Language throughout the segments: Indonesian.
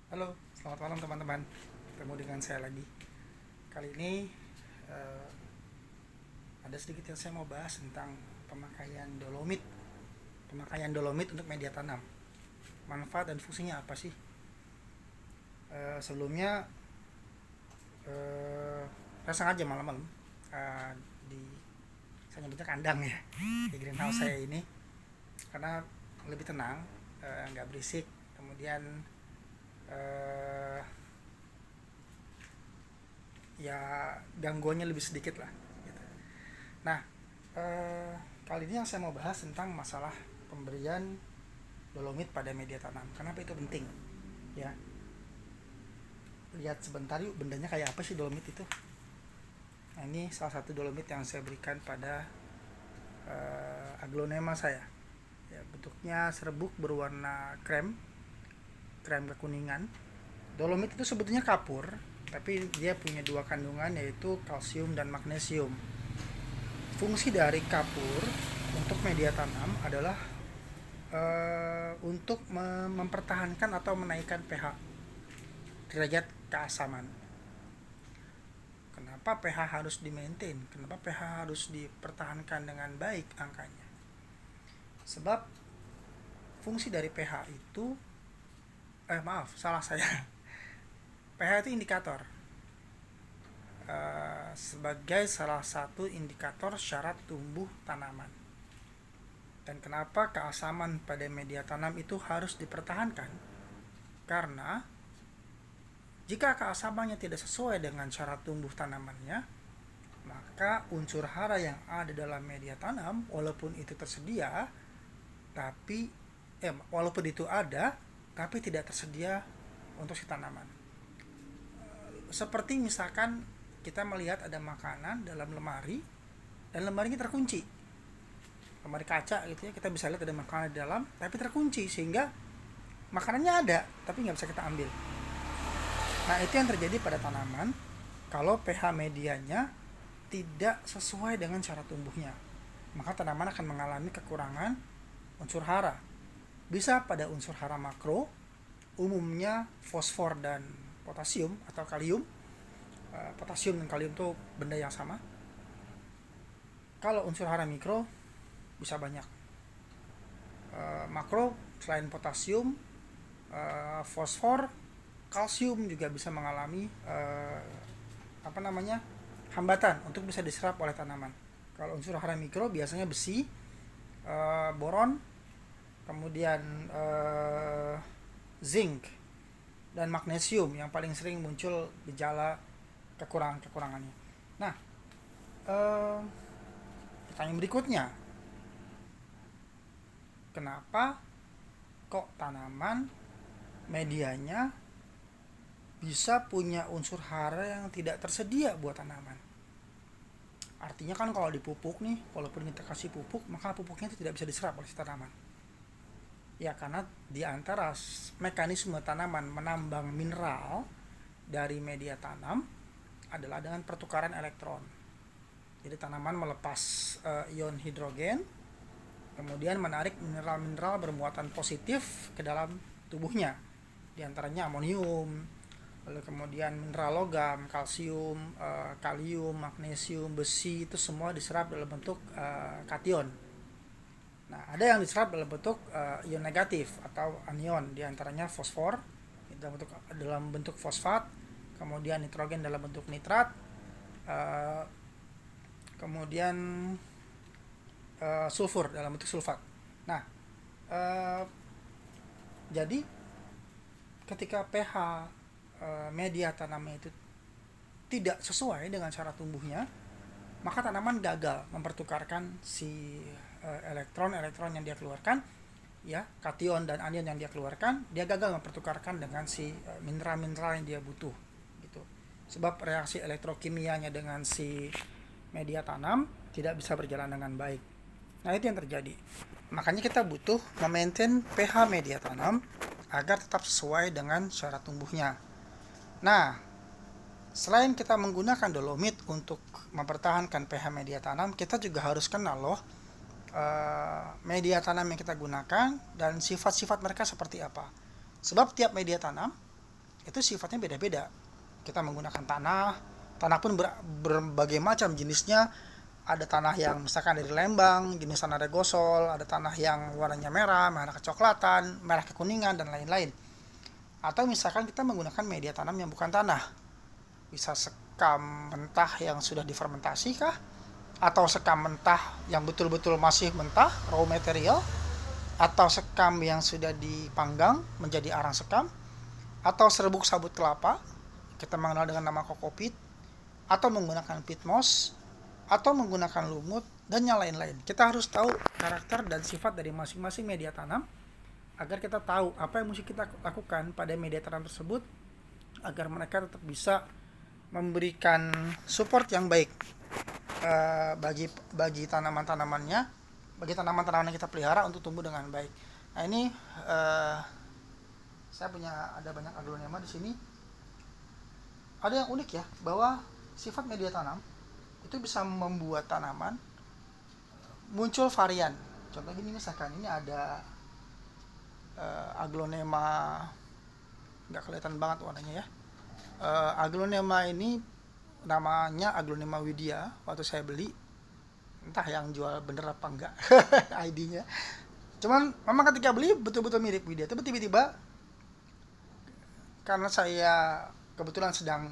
Halo, selamat malam teman-teman. Ketemu dengan saya lagi. Kali ini eh, ada sedikit yang saya mau bahas tentang pemakaian dolomit. Pemakaian dolomit untuk media tanam. Manfaat dan fungsinya apa sih? Sebelumnya eh, saya sengaja malam-malam eh, di saya nyebutnya kandang ya, di greenhouse saya ini karena lebih tenang, nggak berisik. Kemudian eh, ya gangguannya lebih sedikit lah gitu. Nah, eh, kali ini yang saya mau bahas tentang masalah pemberian dolomit pada media tanam. Kenapa itu penting? Ya, lihat sebentar yuk bendanya kayak apa sih dolomit itu. Nah, ini salah satu dolomit yang saya berikan pada aglonema saya. Ya, bentuknya serbuk berwarna krem, krem kekuningan. Dolomit itu sebetulnya kapur, tapi dia punya dua kandungan yaitu kalsium dan magnesium. Fungsi dari kapur untuk media tanam adalah untuk mempertahankan atau menaikkan pH, derajat keasaman. Kenapa pH harus di-maintain? Kenapa pH harus dipertahankan dengan baik angkanya? Sebab fungsi dari pH itu maaf, salah saya. pH itu indikator, sebagai salah satu indikator syarat tumbuh tanaman. Dan kenapa keasaman pada media tanam itu harus dipertahankan? Karena jika keasamannya tidak sesuai dengan cara tumbuh tanamannya, maka unsur hara yang ada dalam media tanam, walaupun itu tersedia, tapi walaupun itu ada, tapi tidak tersedia untuk si tanaman. Seperti misalkan kita melihat ada makanan dalam lemari dan lemarinya terkunci, lemari kaca gitu ya, kita bisa lihat ada makanan di dalam tapi terkunci sehingga makanannya ada tapi nggak bisa kita ambil. Nah, itu yang terjadi pada tanaman kalau pH medianya tidak sesuai dengan cara tumbuhnya. Maka tanaman akan mengalami kekurangan unsur hara. Bisa pada unsur hara makro, umumnya fosfor dan potasium atau kalium. Potasium dan kalium itu benda yang sama. Kalau unsur hara mikro bisa banyak. Makro selain potasium, fosfor, kalsium juga bisa mengalami hambatan untuk bisa diserap oleh tanaman. Kalau unsur hara mikro biasanya besi, boron, kemudian zinc dan magnesium yang paling sering muncul gejala kekurangannya. Nah, pertanyaan berikutnya, kenapa kok tanaman medianya bisa punya unsur hara yang tidak tersedia buat tanaman? Artinya kan kalau dipupuk nih, walaupun kita kasih pupuk, maka pupuknya itu tidak bisa diserap oleh si tanaman. Ya, karena di antara mekanisme tanaman menambang mineral dari media tanam adalah dengan pertukaran elektron. Jadi tanaman melepas ion hidrogen, kemudian menarik mineral-mineral bermuatan positif ke dalam tubuhnya. Di antaranya amonium, lalu kemudian mineral logam, kalsium, kalium, magnesium, besi, itu semua diserap dalam bentuk kation. Nah, ada yang diserap dalam bentuk ion negatif atau anion, di antaranya fosfor dalam bentuk fosfat, kemudian nitrogen dalam bentuk nitrat, uh, kemudian sulfur dalam bentuk sulfat. Nah, uh, jadi ketika pH media tanamnya itu tidak sesuai dengan cara tumbuhnya, maka tanaman gagal mempertukarkan si elektron-elektron yang dia keluarkan, ya, kation dan anion yang dia keluarkan, dia gagal mempertukarkan dengan si mineral-mineral yang dia butuh gitu. Sebab reaksi elektrokimianya dengan si media tanam tidak bisa berjalan dengan baik. Nah, itu yang terjadi. Makanya kita butuh memaintain pH media tanam agar tetap sesuai dengan cara tumbuhnya. Nah, selain kita menggunakan dolomit untuk mempertahankan pH media tanam, kita juga harus kenal loh media tanam yang kita gunakan dan sifat-sifat mereka seperti apa. Sebab tiap media tanam itu sifatnya beda-beda. Kita menggunakan tanah pun berbagai macam jenisnya. Ada tanah yang misalkan dari Lembang, jenis tanah regosol, ada tanah yang warnanya merah, merah kecoklatan, merah kekuningan, dan lain-lain. Atau misalkan kita menggunakan media tanam yang bukan tanah, bisa sekam mentah yang sudah difermentasi kah, atau sekam mentah yang betul-betul masih mentah, raw material, atau sekam yang sudah dipanggang menjadi arang sekam, atau serbuk sabut kelapa, kita mengenal dengan nama kokopit, atau menggunakan pit moss, atau menggunakan lumut, dan yang lain-lain. Kita harus tahu karakter dan sifat dari masing-masing media tanam agar kita tahu apa yang mesti kita lakukan pada media tanam tersebut agar mereka tetap bisa memberikan support yang baik bagi tanaman-tanamannya, bagi tanaman-tanaman yang kita pelihara untuk tumbuh dengan baik. Nah ini saya punya ada banyak aglonema di sini. Ada yang unik ya, bahwa sifat media tanam itu bisa membuat tanaman muncul varian. Contoh gini, misalkan ini ada aglonema, nggak kelihatan banget warnanya ya. Aglonema ini namanya aglonema Widya. Waktu saya beli, entah yang jual bener apa enggak ID-nya. Cuman memang ketika beli betul-betul mirip Widya. Tapi tiba-tiba karena saya kebetulan sedang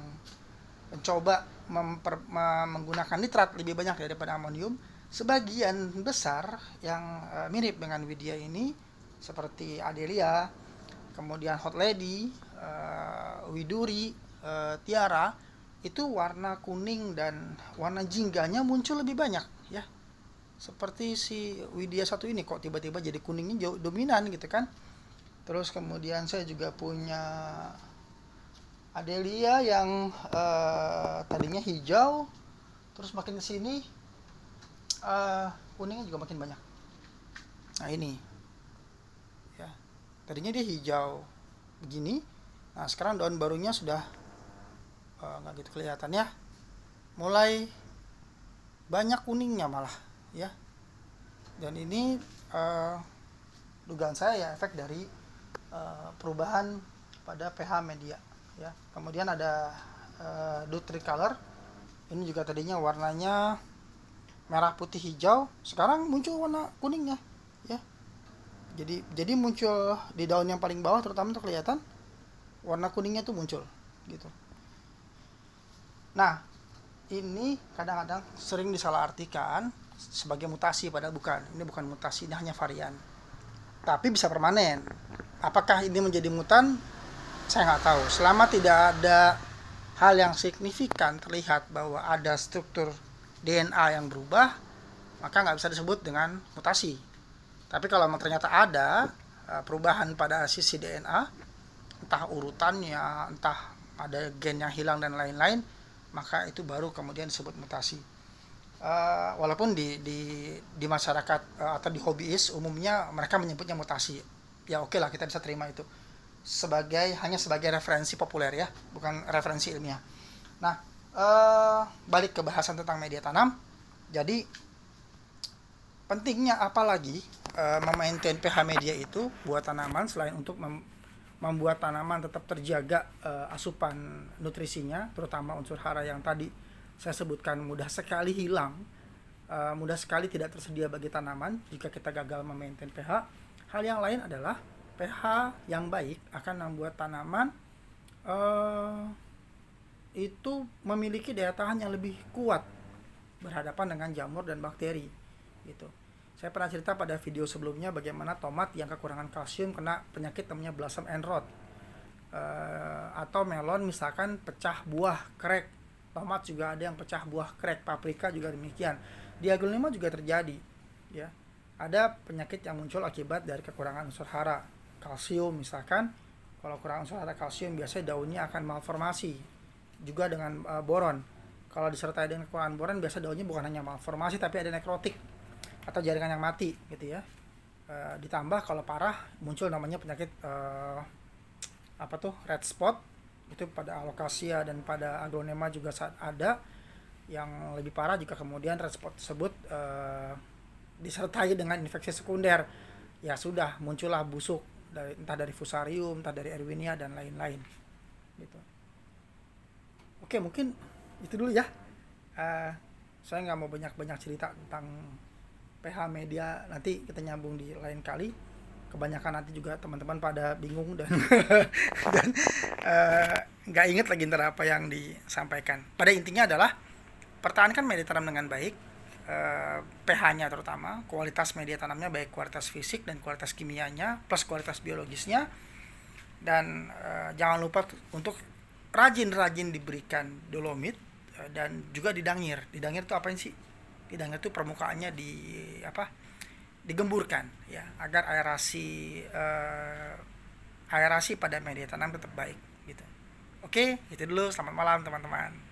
mencoba menggunakan nitrat lebih banyak daripada amonium, sebagian besar yang mirip dengan Widya ini seperti Adelia, kemudian Hot Lady, Widuri, Tiara, itu warna kuning dan warna jingganya muncul lebih banyak ya. Seperti si Widya satu ini kok tiba-tiba jadi kuningnya jauh dominan gitu kan. Terus kemudian saya juga punya Adelia yang tadinya hijau, terus makin kesini kuningnya juga makin banyak. Nah ini ya, tadinya dia hijau begini, nah sekarang daun barunya sudah nggak gitu kelihatan ya, mulai banyak kuningnya malah ya. Dan ini dugaan saya ya efek dari perubahan pada pH media ya. Kemudian ada Dutri Color, ini juga tadinya warnanya merah putih hijau, sekarang muncul warna kuningnya ya. Jadi muncul di daun yang paling bawah terutama tuh kelihatan warna kuningnya tuh muncul gitu. Nah ini kadang-kadang sering disalahartikan sebagai mutasi, padahal bukan. Ini bukan mutasi, ini hanya varian, tapi bisa permanen. Apakah ini menjadi mutan? Saya nggak tahu. Selama tidak ada hal yang signifikan terlihat bahwa ada struktur DNA yang berubah, maka nggak bisa disebut dengan mutasi. Tapi kalau ternyata ada perubahan pada sisi DNA, entah urutannya, entah ada gen yang hilang dan lain-lain, maka itu baru kemudian disebut mutasi. Walaupun di masyarakat atau di hobiis umumnya mereka menyebutnya mutasi. Ya oke lah, kita bisa terima itu hanya sebagai referensi populer ya, bukan referensi ilmiah. Nah, balik ke bahasan tentang media tanam. Jadi pentingnya apalagi memaintain pH media itu buat tanaman, selain untuk membuat tanaman tetap terjaga asupan nutrisinya, terutama unsur hara yang tadi saya sebutkan mudah sekali hilang, mudah sekali tidak tersedia bagi tanaman jika kita gagal memaintain pH. Hal yang lain adalah pH yang baik akan membuat tanaman itu memiliki daya tahan yang lebih kuat berhadapan dengan jamur dan bakteri gitu. Saya pernah cerita pada video sebelumnya bagaimana tomat yang kekurangan kalsium kena penyakit namanya blossom end rot, atau melon misalkan pecah buah crack. Tomat juga ada yang pecah buah crack, paprika juga demikian. Di aglonema juga terjadi ya. Ada penyakit yang muncul akibat dari kekurangan unsur hara. Kalsium misalkan, kalau kurang unsur hara kalsium biasanya daunnya akan malformasi. Juga dengan boron, kalau disertai dengan kekurangan boron biasa daunnya bukan hanya malformasi tapi ada nekrotik atau jaringan yang mati gitu ya. Ditambah kalau parah muncul namanya penyakit red spot, itu pada alocasia dan pada aglonema juga ada. Yang lebih parah jika kemudian red spot tersebut disertai dengan infeksi sekunder, ya sudah muncullah busuk entah dari fusarium, entah dari erwinia dan lain-lain. gitu. Oke, mungkin itu dulu ya. Eh, saya nggak mau banyak-banyak cerita tentang PH media, nanti kita nyambung di lain kali. Kebanyakan nanti juga teman-teman pada bingung dan dan nggak inget lagi ntar apa yang disampaikan. Pada intinya adalah pertahankan media tanam dengan baik, pH-nya terutama, kualitas media tanamnya baik kualitas fisik dan kualitas kimianya plus kualitas biologisnya, dan jangan lupa untuk rajin-rajin diberikan dolomit, dan juga didangir. Didangir itu apa sih? Didangir itu permukaannya digemburkan ya, agar aerasi pada media tanam tetap baik gitu. Oke, itu dulu. Selamat malam teman-teman.